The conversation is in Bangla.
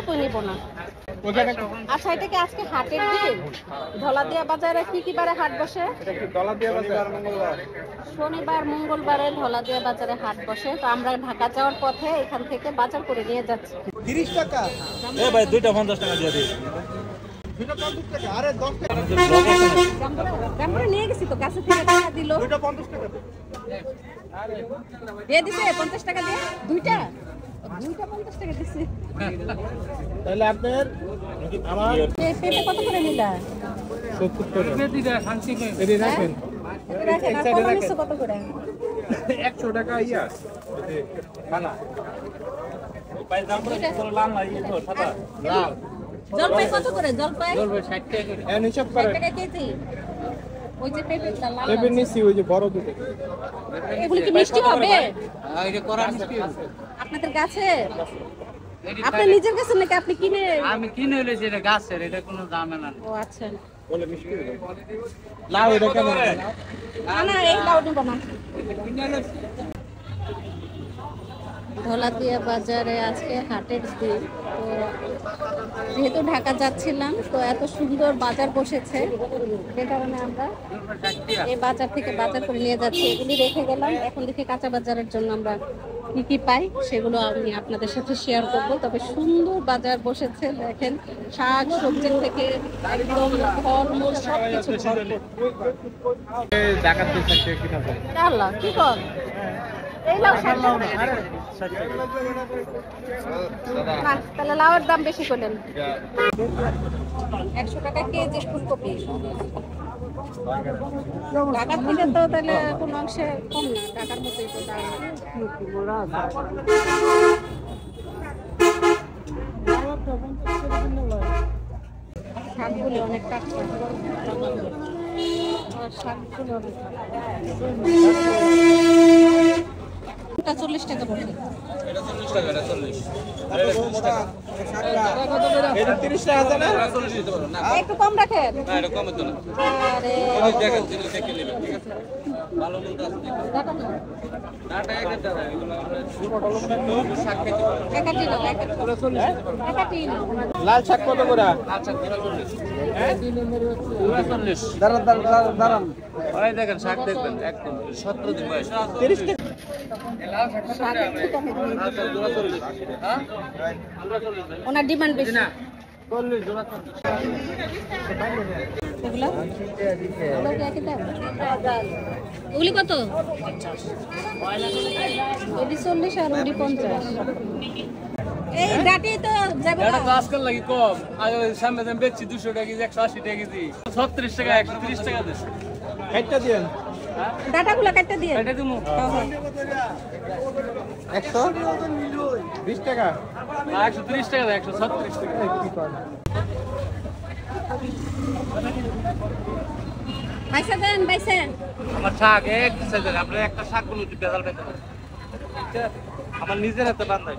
কই নিব না। আচ্ছা, এটা কি আজকে হাটের দিন? ধলাদিয়া বাজারে কি কি বারে হাট বসে? শনিবার মঙ্গলবারে ধলাদিয়া বাজারে হাট বসে। তো আমরা ঢাকা যাওয়ার পথে এখান থেকে বাজার করে নিয়ে যাচ্ছি। 30 টাকা। এ ভাই দুইটা 50 টাকা দিয়ে দিই। দুইটা 50 টাকা। আরে 10 টাকা। আমরা নিয়ে গেছি তো, কাছে থেকে টাকা দিল। দুইটা 50 টাকা। দিয়ে দিছে 50 টাকা দিয়ে দুইটা 50 টাকা দিছে। তাহলে আপনার আমার পেঁপে কত করে নিলা? 70 টাকা। এদি রাখেন। রাখেন। আর কলা নিছো কত করে? 100 টাকা ইয়া। খানা। ভাই দাম করে লাল না এই তো সাদা। লাল। জলপাই কত করে? জলপাই 60 টাকা করে। এর হিসাব করেন। 60 টাকা কেজি। ওই যে পেঁপেটা লাল। পেঁপে নিছি ওই যে বড় দুটো। এগুলো কি মিষ্টি হবে? এটা করা মিষ্টি। আপনাদের গাছে? আপনি নিজের কাছে নাকি আপনি কিনে? আমি কিনে হইলে যেটা গাছের, এটা কোনো দামে না। ও আচ্ছা। বলে মিষ্টি হবে। লাউ এটা কেমন? না এই লাউ নিব না। ধলাদিয়া বাজারে আজকে হাটের দিন। তো যেহেতু ঢাকা যাচ্ছিলাম, তো এত সুন্দর বাজার বসেছে, যে কারণে আমরা এই বাজার থেকে বাজার করে নিয়ে যাচ্ছি। এগুলি রেখে গেলাম। এখন দেখি কাঁচা বাজারের জন্য আমরা কি কি পাই সেগুলো আমি আপনাদের সাথে শেয়ার করব। তবে সুন্দর বাজার বসেছে, দেখেন শাক সবজি থেকে একদম ফলমূল সবকিছু জাকাত দিতে কি খাবে? আল্লাহ কি কর এই লাউ 60 টাকা। না, তাহলে লাউয়ের দাম বেশি করলেন। 100 টাকা কেজি ফুলকপি। ঢাকার থেকে তো তাহলে কোন অংশে কম না, ঢাকার মতোই তো দাম। শাকগুলি অনেক টাটকা। আর শাকগুলো অনেক 40 টাকা পড়ছে। এটা 40 টাকা, এটা 40। আর এটা 30 টাকা। এটা 30 টাকা আছে না? 40 দিতে পারো না। একটু কম রাখেন। না এটা কমে তো না। আরে দেখেন জিনিস দেখে নেবেন, ঠিক আছে? ভালো মন্দ আছে দেখেন। টাকা না। নাটা একের দাদা এগুলো আমরা শাক খেতে পারো। একাটি নাও, একাটি নাও। লাল শাক কত করে? আচ্ছা 40। হ্যাঁ 40। দাঁড়ান। ওই দেখেন শাক দেখবেন একদম 17 দিন বয়স। 30 টাকা। হ্যাঁ? ওনার ডিমান্ড বেশি না। 40 জোড়া 40। এগুলো একই দাম? ওগুলি কত? ওটি 40 আর ওটি 50। এই ডাটি তো যাবে না। এটা তো আজকাল লাগি কম। আগে সামনে দাম বেচছি 200 টাকা কেজি, 180 টাকা কেজি। 36 টাকা, 130 টাকা দিছে। একটা দিন। ডাটাগুলো কাটতে দিয়ে। এটা দিমু। 120 টাকা। 130 টাকা, 136 টাকা। কি করে? পয়সা দেন, পয়সা। আমার শাক এক সাইজের, আপনি একটা শাক গুলো বেজাল পেতে আমার নিজের হাতে বান্ধাই।